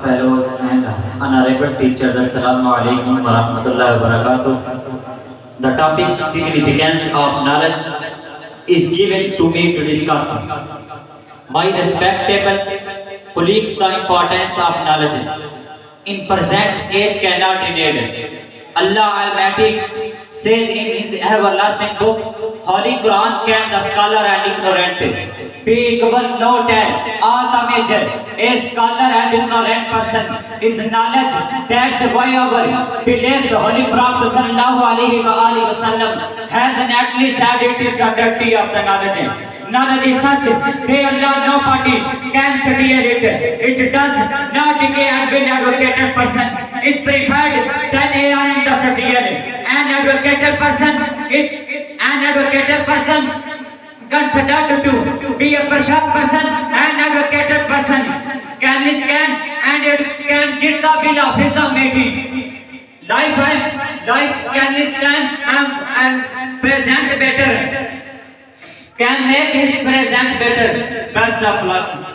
fellows and honorable teachers. Assalamu alaikum wa rahmatullahi wa barakatuh. The topic significance of knowledge is given to me to discuss. My respectable colleagues, the importance of knowledge in present age cannot denied. Allah Almighty says in His everlasting book, Holy Quran, can the scholar and ignorant be equal? No tell. All the major, a scholar and ignorant person is knowledge. That's why our blessed Holy Prophet Sallallahu Alaihi Wasallam has naturally said it is the duty of the knowledge. Knowledge is such, they Allah nobody can steal it. It does not decay and will educated person is preferred than air in the steal. An educated person considered to be a perfect person. An educated person can listen and it can get the will of his Almighty. Life can listen and present better. Can make his present better. Best of luck.